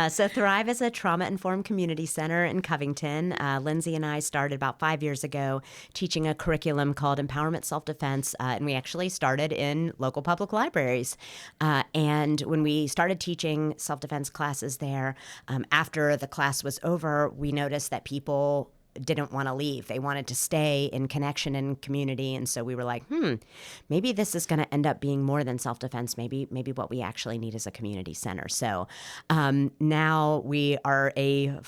So Thrive is a trauma-informed community center in Covington. Lindsay and I started about 5 years ago teaching a curriculum called Empowerment Self-Defense, and we actually started in local public libraries. And when we started teaching self-defense classes there, after the class was over, we noticed that people didn't want to leave. They wanted to stay in connection and community. And so we were like, maybe this is going to end up being more than self-defense. Maybe what we actually need is a community center. So now we are a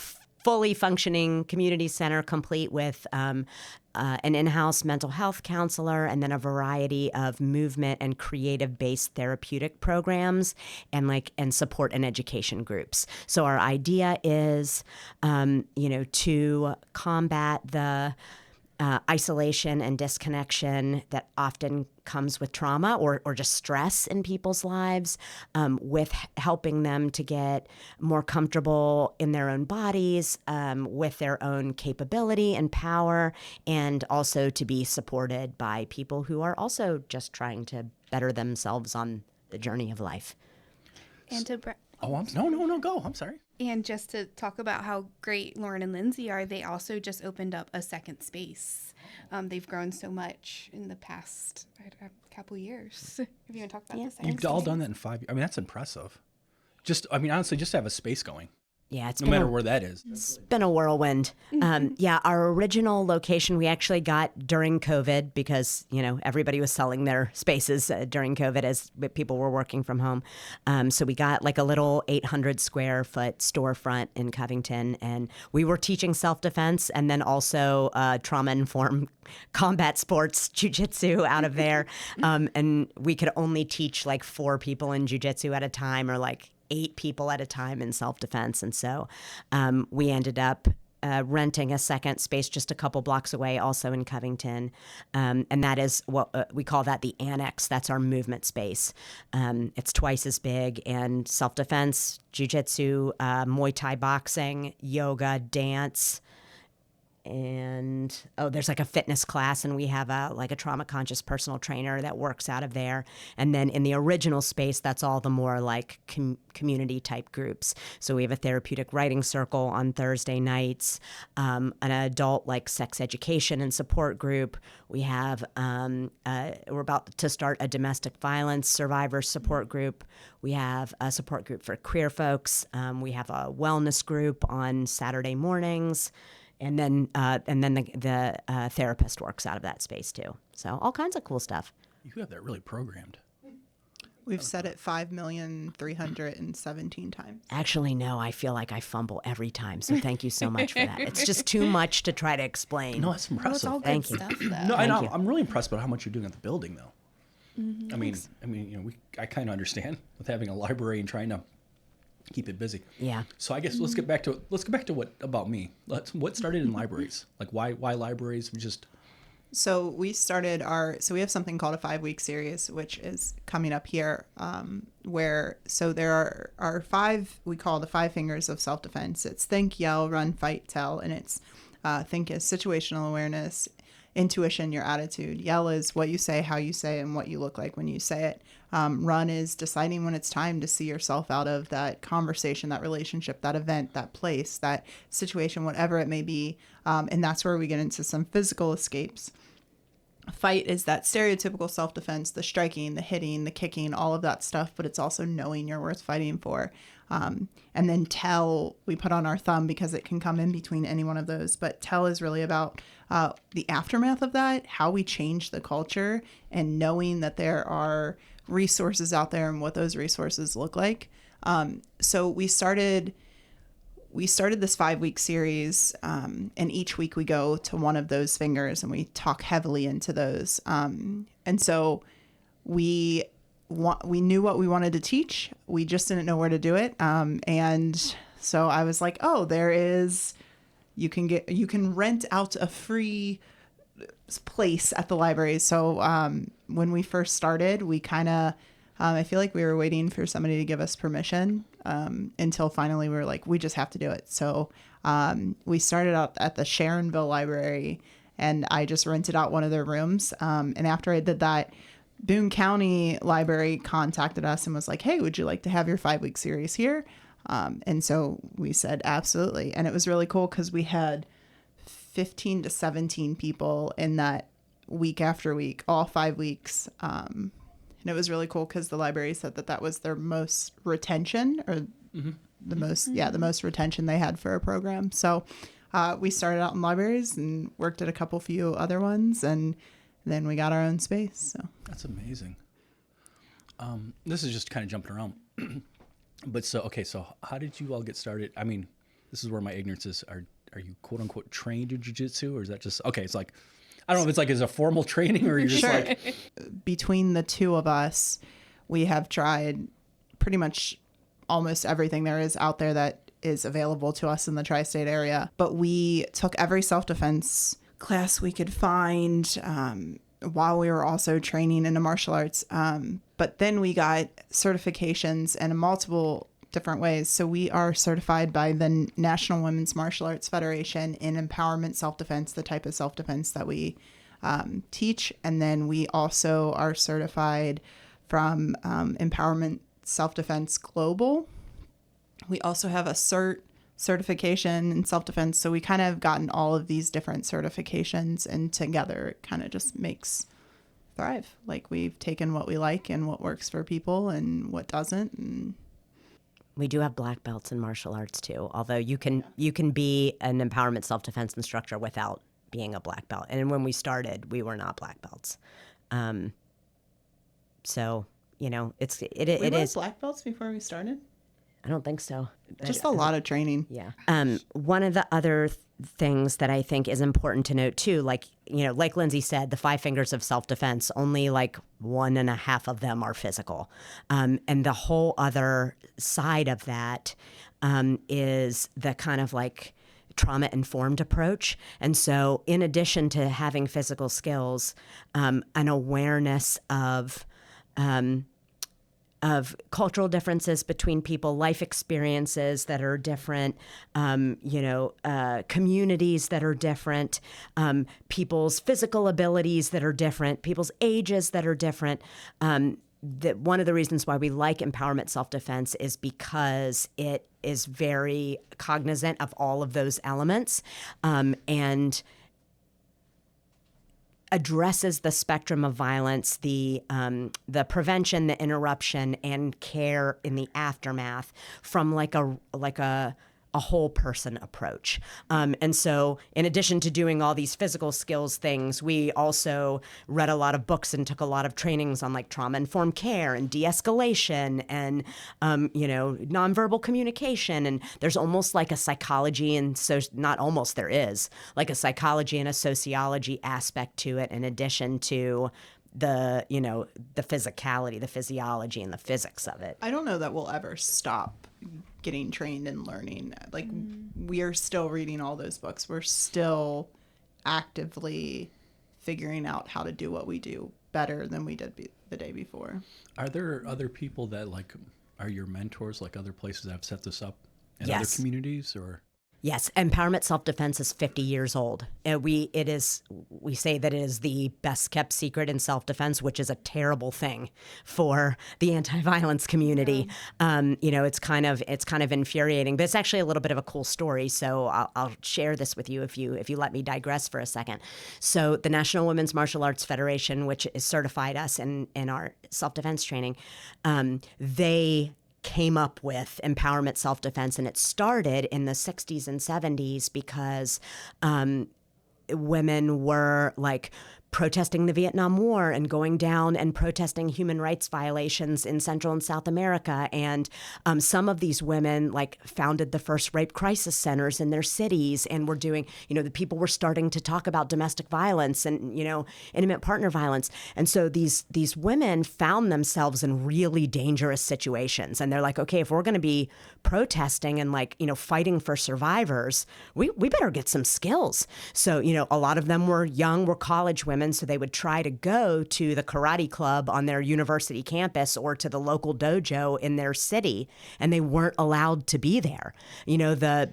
fully functioning community center, complete with an in-house mental health counselor, and then a variety of movement and creative-based therapeutic programs, and support and education groups. So our idea is, to combat the isolation and disconnection that often comes with trauma or just stress in people's lives, with helping them to get more comfortable in their own bodies, with their own capability and power, and also to be supported by people who are also just trying to better themselves on the journey of life. And to no, go. I'm sorry. And just to talk about how great Lauren and Lindsay are, they also just opened up a second space. They've grown so much in the past couple years. Have you even talked about this? You've all done that in 5 years. I mean, that's impressive. Honestly, just to have a space going. Yeah, no matter where that is. It's been a whirlwind. Our original location we actually got during COVID because, everybody was selling their spaces during COVID as people were working from home. So we got like a little 800 square foot storefront in Covington, and we were teaching self-defense and then also trauma-informed combat sports, jiu-jitsu out of there. And we could only teach like 4 people in jiu-jitsu at a time, or like 8 people at a time in self-defense. And so we ended up renting a second space just a couple blocks away, also in Covington. And that is what we call that the annex. That's our movement space. It's twice as big, and self-defense, jiu-jitsu, Muay Thai boxing, yoga, dance, and there's like a fitness class, and we have a trauma conscious personal trainer that works out of there. And then in the original space, that's all the more like community type groups. So we have a therapeutic writing circle on Thursday nights, an adult like sex education and support group. We have we're about to start a domestic violence survivor support group. We have a support group for queer folks. We have a wellness group on Saturday mornings. And then the therapist works out of that space too. So all kinds of cool stuff. You have that really programmed. We've said it 5,317 times. Actually, no, I feel like I fumble every time. So thank you so much for that. It's just too much to try to explain. No, that's impressive. It's all good Thank you. stuff, though. No, Thank I know. you. I'm really impressed about how much you're doing at the building, though. I mean, I kind of understand with having a library and trying to keep it busy. Yeah. So I guess let's get back to what about me. What started in libraries? Like why libraries? So we started we have something called a 5-week series, which is coming up here, there are 5, we call the 5 fingers of self-defense. It's think, yell, run, fight, tell. And it's think is situational awareness, intuition, your attitude. Yell is what you say, how you say, and what you look like when you say it. Run is deciding when it's time to see yourself out of that conversation, that relationship, that event, that place, that situation, whatever it may be. And that's where we get into some physical escapes. Fight is that stereotypical self-defense, the striking, the hitting, the kicking, all of that stuff, but it's also knowing you're worth fighting for. And then tell, we put on our thumb because it can come in between any one of those. But tell is really about the aftermath of that, how we change the culture, and knowing that there are resources out there and what those resources look like. So we started this 5-week series, and each week we go to one of those fingers and we talk heavily into those. And so we knew what we wanted to teach. We just didn't know where to do it. And so I was like, you can rent out a free place at the library. So when we first started, we kind of, I feel like we were waiting for somebody to give us permission until finally we were like, we just have to do it. So we started out at the Sharonville Library, and I just rented out one of their rooms. And after I did that, Boone County Library contacted us and was like, hey, would you like to have your 5-week series here? And so we said, absolutely. And it was really cool because we had 15 to 17 people in that week after week, all 5 weeks. And it was really cool because the library said that that was their most retention, or the most retention they had for a program. So we started out in libraries and worked at a few other ones, and then we got our own space. So That's amazing. This is just kind of jumping around. But so how did you all get started? I mean, this is where my ignorance is. Are you quote unquote trained in jiu-jitsu, or is that just, okay, it's like, I don't know if it's like, is a formal training, or you're just like. Between the two of us, we have tried pretty much almost everything there is out there that is available to us in the tri-state area. But we took every self-defense class we could find while we were also training into martial arts. But then we got certifications in multiple different ways. So we are certified by the National Women's Martial Arts Federation in empowerment self-defense, the type of self-defense that we teach. And then we also are certified from Empowerment Self-Defense Global. We also have a certification in self-defense. So we kind of gotten all of these different certifications, and together it kind of just makes Thrive. Like, we've taken what we like and what works for people and what doesn't. And We do have black belts in martial arts too, although you can be an empowerment self-defense instructor without being a black belt. And when we started, we were not black belts. So, you know, it is black belts before we started. I don't think so. Just a lot of training. Yeah. One of the other things that I think is important to note too, like Lindsay said, the 5 fingers of self-defense, only like 1.5 of them are physical. And the whole other side of that is the kind of like trauma-informed approach. And so in addition to having physical skills, an awareness of cultural differences between people, life experiences that are different, communities that are different, people's physical abilities that are different, people's ages that are different. That one of the reasons why we like empowerment self-defense is because it is very cognizant of all of those elements, and addresses the spectrum of violence, the prevention, the interruption, and care in the aftermath from like a whole person approach. And so in addition to doing all these physical skills things, we also read a lot of books and took a lot of trainings on like trauma-informed care and de-escalation and, nonverbal communication. And there's almost like a psychology and there is like a psychology and a sociology aspect to it in addition to the physicality, the physiology, and the physics of it. I don't know that we'll ever stop getting trained and learning. Like, we are still reading all those books. We're still actively figuring out how to do what we do better than we did the day before. Are there other people that like are your mentors, like other places that have set this up in Yes. other communities, or? Yes, empowerment self-defense is 50 years old. We say that it is the best kept secret in self-defense, which is a terrible thing for the anti-violence community. Yeah. It's kind of infuriating, but it's actually a little bit of a cool story. So I'll share this with you if you let me digress for a second. So the National Women's Martial Arts Federation, which has certified us in our self-defense training, they came up with empowerment self-defense, and it started in the 60s and 70s because women were like protesting the Vietnam War and going down and protesting human rights violations in Central and South America. And some of these women like founded the first rape crisis centers in their cities and were doing, the people were starting to talk about domestic violence and, intimate partner violence. And so these women found themselves in really dangerous situations. And they're like, okay, if we're going to be protesting and like, fighting for survivors, we better get some skills. So, a lot of them were college women. women. So they would try to go to the karate club on their university campus or to the local dojo in their city, and they weren't allowed to be there. The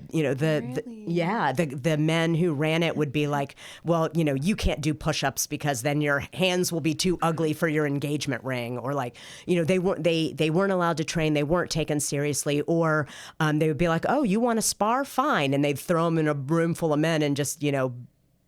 men who ran it would be like, well, you can't do push-ups because then your hands will be too ugly for your engagement ring, or like, they weren't allowed to train, they weren't taken seriously, or they would be like, oh, you want to spar? Fine. And they'd throw them in a room full of men and just,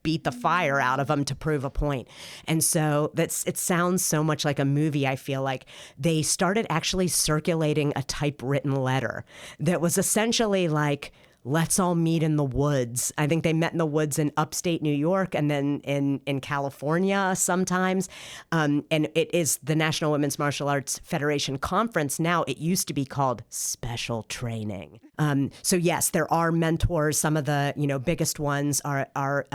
beat the fire out of them to prove a point. And so it sounds so much like a movie. I feel like they started actually circulating a typewritten letter that was essentially like, let's all meet in the woods. I think they met in the woods in upstate New York and then in California sometimes. And it is the National Women's Martial Arts Federation Conference now. It used to be called Special Training. So yes, there are mentors. Some of the biggest ones are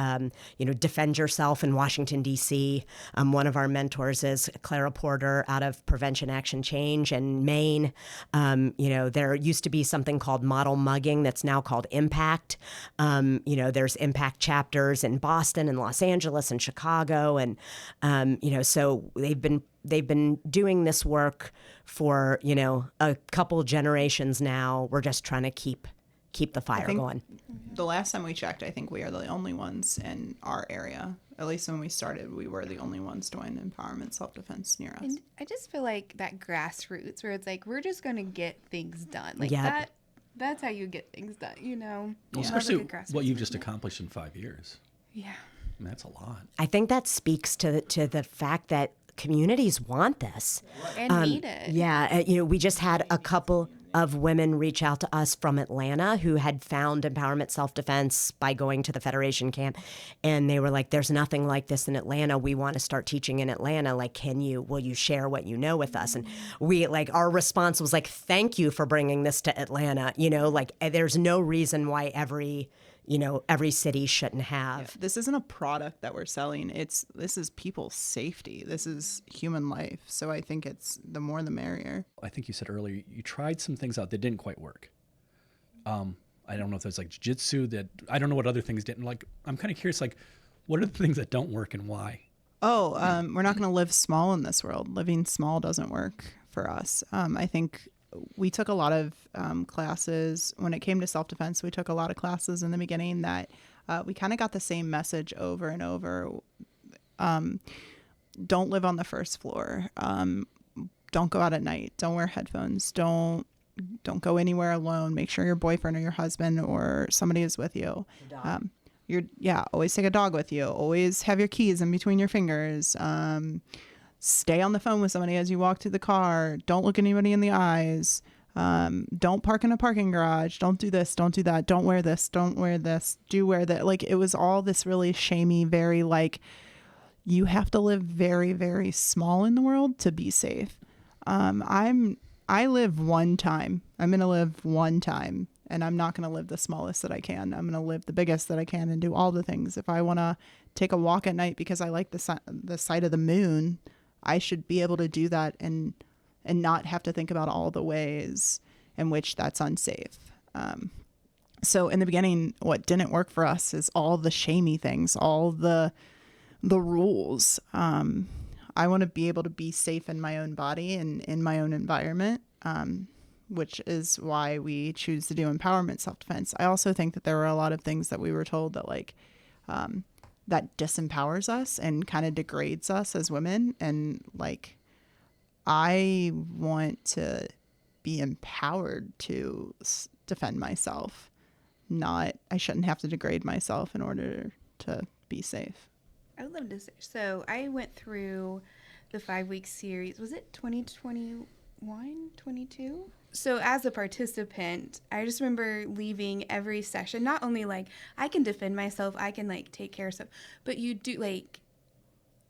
Defend Yourself in Washington, D.C. One of our mentors is Clara Porter out of Prevention Action Change in Maine. There used to be something called Model Mugging that's now called Impact. There's Impact chapters in Boston and Los Angeles and Chicago, and so they've been doing this work for a couple generations now. We're just trying to keep the fire going. The last time we checked, I think we are the only ones in our area. At least when we started, we were the only ones doing empowerment self-defense near us. And I just feel like that grassroots where it's like, we're just going to get things done. Like that's how you get things done, Well, especially what you've just accomplished in 5 years. Yeah. I mean, that's a lot. I think that speaks to the fact that communities want this. And need it. Yeah. We just had a couple of women reach out to us from Atlanta who had found empowerment self-defense by going to the Federation camp. And they were like, there's nothing like this in Atlanta. We want to start teaching in Atlanta. Like, will you share what you know with us? And our response was like, thank you for bringing this to Atlanta. There's no reason why every city shouldn't have. Yeah, this isn't a product that we're selling. This is people's safety. This is human life. So I think it's the more the merrier. I think you said earlier you tried some things out that didn't quite work. I don't know if there's like jiu-jitsu that I don't know what other things didn't like. I'm kind of curious, like, what are the things that don't work and why? We're not going to live small in this world. Living small doesn't work for us. I think we took a lot of classes when it came to self-defense. We took a lot of classes in the beginning that we kind of got the same message over and over. Don't live on the first floor. Don't go out at night. Don't wear headphones. Don't go anywhere alone. Make sure your boyfriend or your husband or somebody is with you. Always take a dog with you. Always have your keys in between your fingers. Stay on the phone with somebody as you walk to the car. Don't look anybody in the eyes. Don't park in a parking garage. Don't do this. Don't do that. Don't wear this. Don't wear this. Do wear that. Like, it was all this really shamey, very like, you have to live very, very small in the world to be safe. I live one time. I'm going to live one time, and I'm not going to live the smallest that I can. I'm going to live the biggest that I can and do all the things. If I want to take a walk at night because I like the sight of the moon, I should be able to do that and not have to think about all the ways in which that's unsafe. So in the beginning, what didn't work for us is all the shamey things, all the rules. I want to be able to be safe in my own body and in my own environment, which is why we choose to do empowerment self-defense. I also think that there were a lot of things that we were told that that disempowers us and kind of degrades us as women. And like, I want to be empowered to defend myself. I shouldn't have to degrade myself in order to be safe. I would love to say. So I went through the 5-week series. Was it 2021, 22? So as a participant, I just remember leaving every session, not only like, I can defend myself, I can like take care of stuff, but you do like,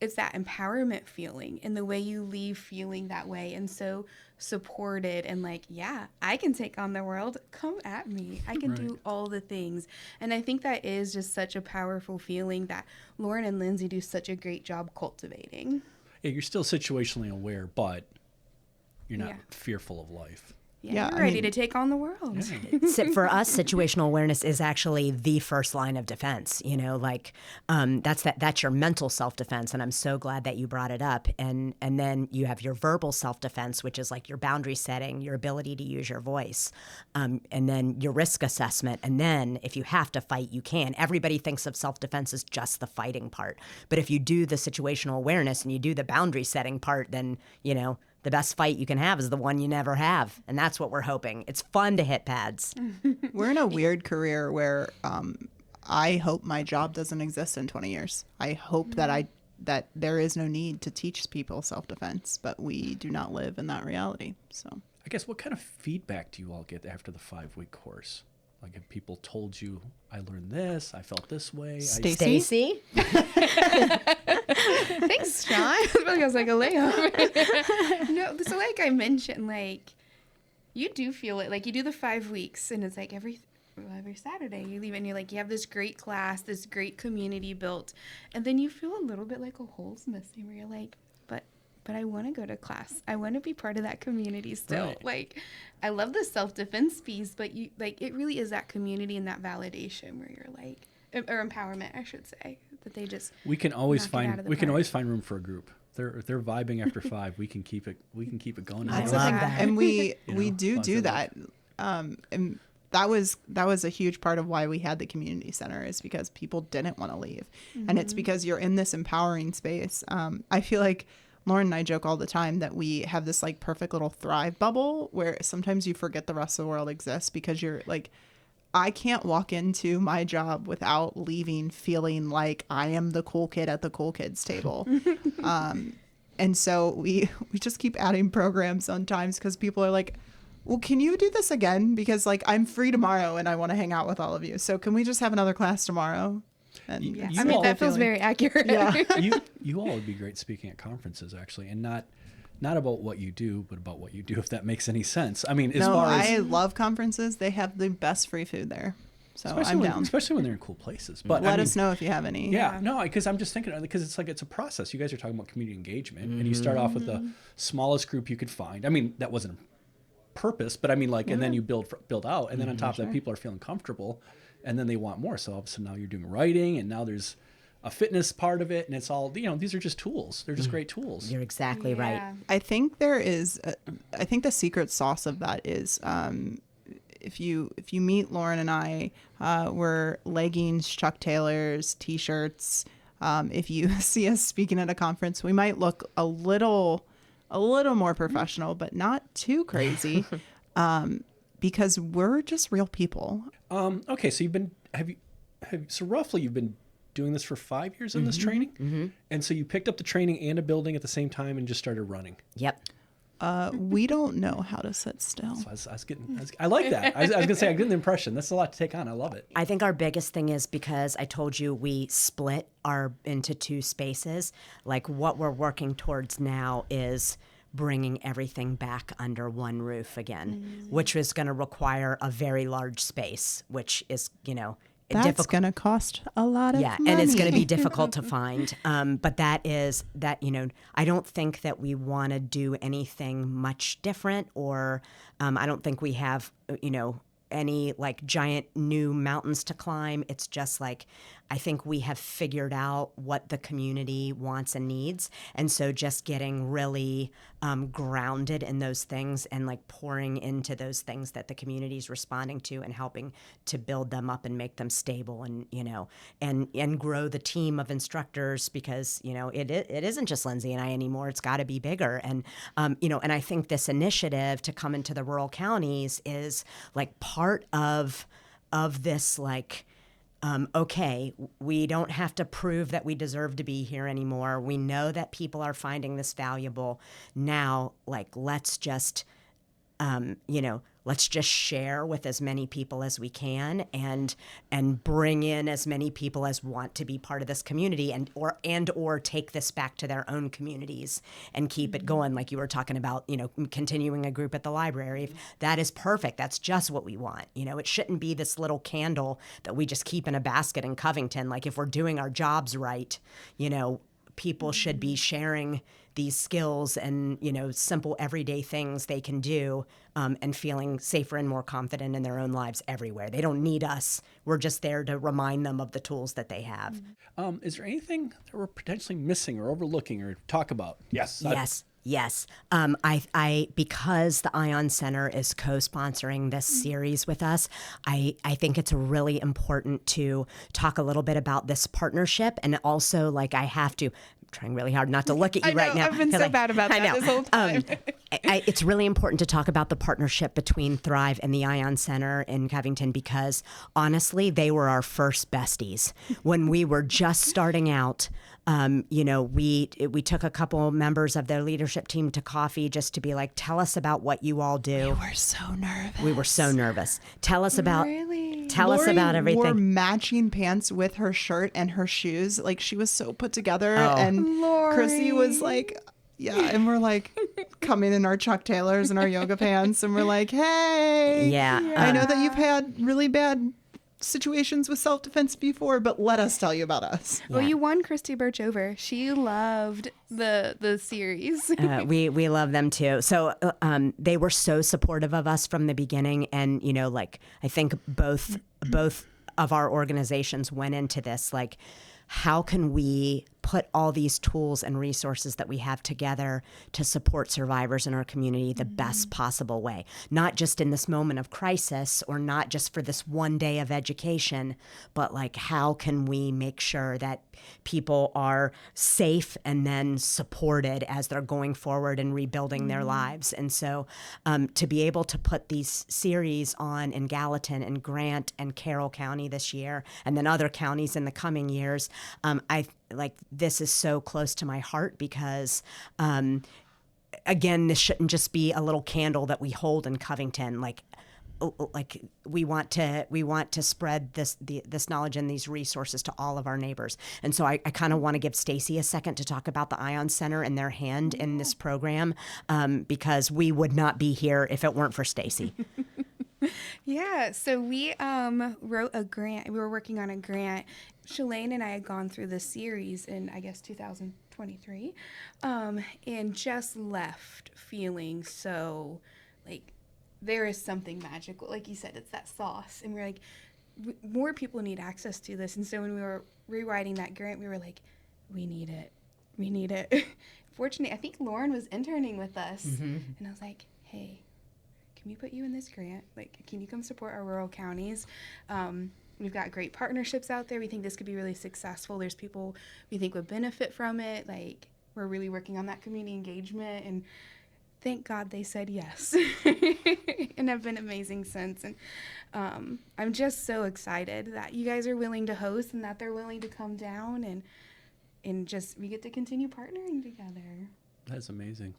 it's that empowerment feeling and the way you leave feeling that way and so supported and like, yeah, I can take on the world. Come at me. I can do all the things. And I think that is just such a powerful feeling that Lauren and Lindsay do such a great job cultivating. Yeah, you're still situationally aware, but you're not fearful of life. You're ready to take on the world. For us, situational awareness is actually the first line of defense. Like that's your mental self-defense, and I'm so glad that you brought it up. And then you have your verbal self-defense, which is like your boundary setting, your ability to use your voice, and then your risk assessment. And then if you have to fight, you can. Everybody thinks of self-defense as just the fighting part, but if you do the situational awareness and you do the boundary setting part, then the best fight you can have is the one you never have. And that's what we're hoping. It's fun to hit pads. We're in a weird career where I hope my job doesn't exist in 20 years. I hope that there is no need to teach people self-defense, but we do not live in that reality. So I guess what kind of feedback do you all get after the 5-week course? Like, have people told you, I learned this, I felt this way? Stacy? Thanks, Sean. I feel like I was like a layup. No, so like I mentioned, like, you do feel it. Like, you do the 5 weeks, and it's like every Saturday you leave and you're like, you have this great class, this great community built, and then you feel a little bit like a hole's missing where you're like, but I want to go to class. I want to be part of that community still. Right. Like, I love the self-defense piece, but you like, it really is that community and that validation where you're like, or empowerment, I should say, that they just we can always knock it out find of the we can park. always find room for a group. They're vibing after 5. We can keep it going. I as love long as- that. and we know, do positive. that. And that was a huge part of why we had the community center, is because people didn't want to leave. And it's because you're in this empowering space. I feel like Lauren and I joke all the time that we have this like perfect little thrive bubble where sometimes you forget the rest of the world exists, because you're like, I can't walk into my job without leaving feeling like I am the cool kid at the cool kids table. And so we just keep adding programs sometimes because people are like, well, can you do this again? Because like I'm free tomorrow and I want to hang out with all of you. So can we just have another class tomorrow? And Yeah. it's I the mean, whole that feels feeling. very accurate. Yeah. you all would be great speaking at conferences, actually, and not about what you do, but about what you do, if that makes any sense. I mean, as No, far as I love conferences. They have the best free food there. So I'm down. especially when they're in cool places. But Let I mean, us know if you have any. Yeah, no, because I'm just thinking, because it's like it's a process. You guys are talking about community engagement, and you start off with the smallest group you could find. I mean, that wasn't a purpose, but I mean, like, and then you build out, and then on top of that, people are feeling comfortable, and then they want more. So all of a sudden now you're doing writing, and now there's a fitness part of it, and it's all, these are just tools. They're just great tools. You're exactly right. Yeah. I think there is. I think the secret sauce of that is if you meet Lauren and I, we're leggings, Chuck Taylors, t-shirts. If you see us speaking at a conference, we might look a little more professional, but not too crazy, because we're just real people. Okay, so so roughly you've been doing this for 5 years in this training, and so you picked up the training and a building at the same time and just started running. Yep. We don't know how to sit still. So I like that. I was gonna say, I get the impression that's a lot to take on. I love it. I think our biggest thing is because I told you we split into 2 spaces. Like what we're working towards now is bringing everything back under one roof again, which is going to require a very large space, which is, That's difficult. going to cost a lot of money. And it's going to be difficult to find. But that, I don't think that we want to do anything much different, or I don't think we have, any like giant new mountains to climb. It's just like, I think we have figured out what the community wants and needs. And so just getting really grounded in those things and like pouring into those things that the community is responding to and helping to build them up and make them stable and, and grow the team of instructors, because, it isn't just Lindsay and I anymore. It's got to be bigger. And, and I think this initiative to come into the rural counties is like part of this, like, okay, we don't have to prove that we deserve to be here anymore. We know that people are finding this valuable. Now, like, let's just share with as many people as we can and bring in as many people as want to be part of this community or take this back to their own communities and keep it going. Like you were talking about, continuing a group at the library. That is perfect. That's just what we want. It shouldn't be this little candle that we just keep in a basket in Covington. Like if we're doing our jobs right, people should be sharing these skills and, simple everyday things they can do, and feeling safer and more confident in their own lives everywhere. They don't need us. We're just there to remind them of the tools that they have. Is there anything that we're potentially missing or overlooking or talk about? Yes. Yes. I because the Ion Center is co-sponsoring this series with us, I think it's really important to talk a little bit about this partnership, and also, like, I have to. I'm trying really hard not to look at you right now. I've been so bad about that this whole time. It's really important to talk about the partnership between Thrive and the Ion Center in Covington, because honestly, they were our first besties when we were just starting out. We took a couple members of their leadership team to coffee just to be like, tell us about what you all do. We were so nervous. Tell us about Really? tell us about everything. Wore matching pants with her shirt and her shoes. Like, she was so put together. Oh. And Lori. Chrissy was like, yeah, and we're like coming in our Chuck Taylors and our yoga pants, and we're like, hey, Yeah. I know that you've had really bad situations with self-defense before, but let us tell you about us. Well, you won Christy Birch over. She loved the series. We love them too. So they were so supportive of us from the beginning, and I think both of our organizations went into this like, how can we put all these tools and resources that we have together to support survivors in our community the best possible way, not just in this moment of crisis or not just for this one day of education, but like, how can we make sure that people are safe and then supported as they're going forward and rebuilding their lives. And so to be able to put these series on in Gallatin and Grant and Carroll County this year, and then other counties in the coming years, this is so close to my heart, because again, this shouldn't just be a little candle that we hold in Covington. Like we want to spread this knowledge and these resources to all of our neighbors. And so I kind of want to give Stacy a second to talk about the Ion Center and their hand in this program, because we would not be here if it weren't for Stacy. Yeah, so we wrote a grant. We were working on a grant. Shalane and I had gone through this series in, I guess, 2023, and just left feeling so, like, there is something magical. Like you said, it's that sauce. And we're like, more people need access to this. And so when we were rewriting that grant, we were like, we need it. We need it. Fortunately, I think Lauren was interning with us. Mm-hmm. And I was like, hey, can we put you in this grant? Like, can you come support our rural counties? We've got great partnerships out there. We think this could be really successful. There's people we think would benefit from it. Like, we're really working on that community engagement, and thank God they said yes and have been amazing since. And I'm just so excited that you guys are willing to host and that they're willing to come down, and just we get to continue partnering together. That's amazing.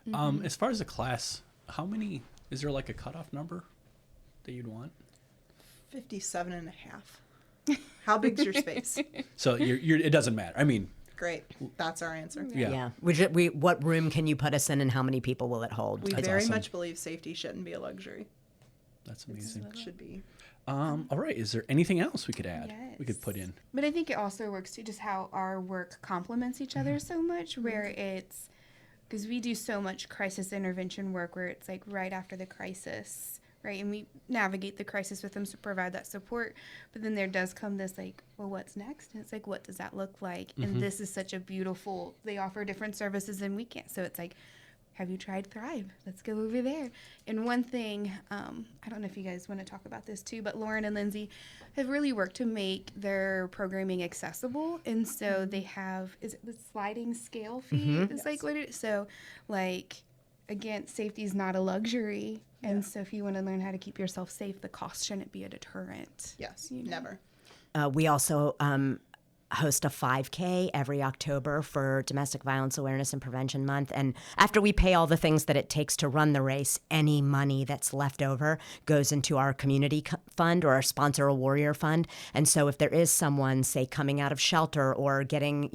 Mm-hmm. As far as the class, how many, is there like a cutoff number that you'd want? 57 and a half. How big's your space? So it doesn't matter. I mean, great. That's our answer. Yeah. What room can you put us in, and how many people will it hold? We That's very awesome. much believe safety shouldn't be a luxury. That's amazing. It should be. All right. Is there anything else we could add? Yes. We could put in? But I think it also works too, just how our work complements each other so much, where it's, because we do so much crisis intervention work where it's like right after the crisis, right? And we navigate the crisis with them to provide that support. But then there does come this like, well, what's next? And it's like, what does that look like? Mm-hmm. And this is such a beautiful, they offer different services and we can't. So it's like, have you tried Thrive? Let's go over there. And one thing, I don't know if you guys want to talk about this too, but Lauren and Lindsay have really worked to make their programming accessible. And so they have, is it the sliding scale fee? Mm-hmm. It's like what it is. So like, again, safety is not a luxury. And so if you want to learn how to keep yourself safe, the cost shouldn't be a deterrent. Yes, never. We also host a 5K every October for Domestic Violence Awareness and Prevention Month. And after we pay all the things that it takes to run the race, any money that's left over goes into our community fund or our Sponsor a Warrior fund. And so if there is someone, say, coming out of shelter or getting,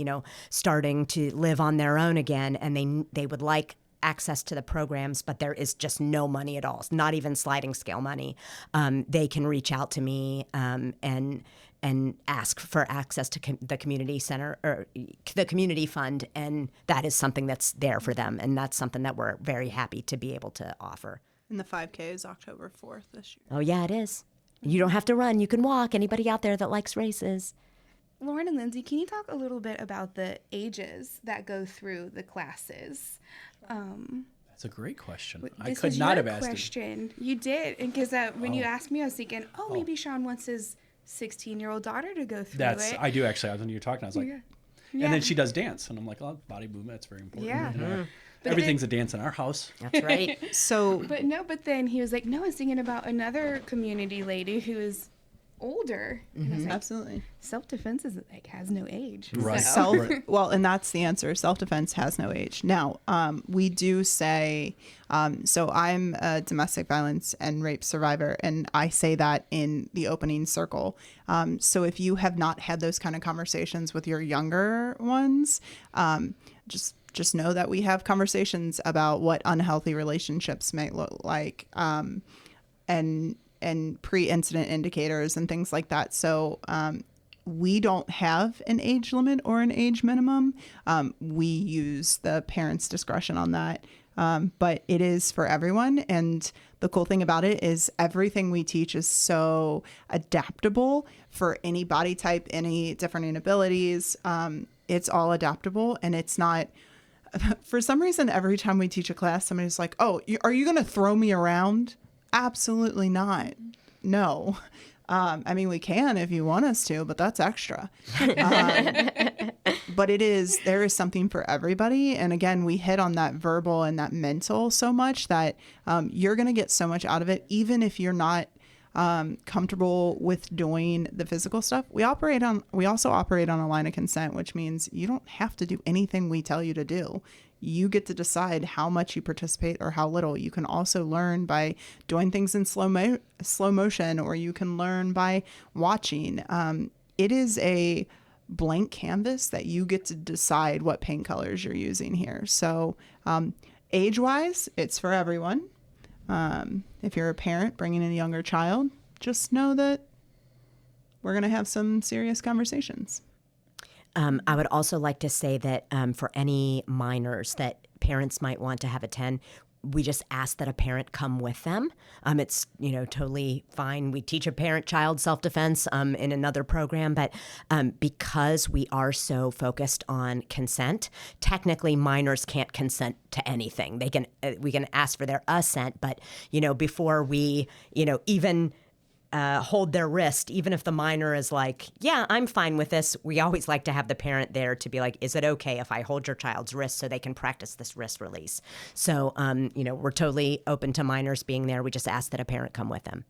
starting to live on their own again, and they would like access to the programs, but there is just no money at all. It's not even sliding scale money. They can reach out to me and and ask for access to the community center or the community fund, and that is something that's there for them, and that's something that we're very happy to be able to offer. And the 5K is October 4th this year. Oh yeah, it is. You don't have to run; you can walk. Anybody out there that likes races? Lauren and Lindsay, can you talk a little bit about the ages that go through the classes? That's a great question. I This could was not your have asked it. question. You did, because when you asked me, I was thinking, maybe Sean wants his 16-year-old daughter to go through it. I do actually. When you were talking, I was like, Yeah. and then she does dance, and I'm like, oh, body movement, that's very important. Yeah. You know, But everything's a dance in our house. That's right. So But then he was like, no, I was thinking about another community lady who is older. And I was like, absolutely. self-defense is has no age. Right. So. Well, and that's the answer. Self-defense has no age. Now, we do say, so I'm a domestic violence and rape survivor, and I say that in the opening circle. So if you have not had those kind of conversations with your younger ones, just know that we have conversations about what unhealthy relationships might look like, and pre-incident indicators and things like that. So we don't have an age limit or an age minimum. We use the parents' discretion on that. But it is for everyone. And the cool thing about it is everything we teach is so adaptable for any body type, any different inabilities. It's all adaptable, and it's not... For some reason, every time we teach a class, somebody's like, oh, are you going to throw me around? Absolutely not. No. I mean, we can if you want us to, but that's extra. But there is something for everybody. And again, we hit on that verbal and that mental so much that you're going to get so much out of it, even if you're not comfortable with doing the physical stuff. We also operate on a line of consent, which means you don't have to do anything we tell you to do. You get to decide how much you participate or how little. You can also learn by doing things in slow motion, or you can learn by watching. It is a blank canvas that you get to decide what paint colors you're using here. So age-wise, it's for everyone. If you're a parent bringing in a younger child, just know that we're going to have some serious conversations. I would also like to say that for any minors that parents might want to have attend, we just ask that a parent come with them. It's totally fine. We teach a parent-child self-defense in another program, but because we are so focused on consent, technically minors can't consent to anything. We can ask for their assent, but before we even hold their wrist, even if the minor is like, yeah, I'm fine with this, we always like to have the parent there to be like, is it okay if I hold your child's wrist so they can practice this wrist release? So, we're totally open to minors being there. We just ask that a parent come with them.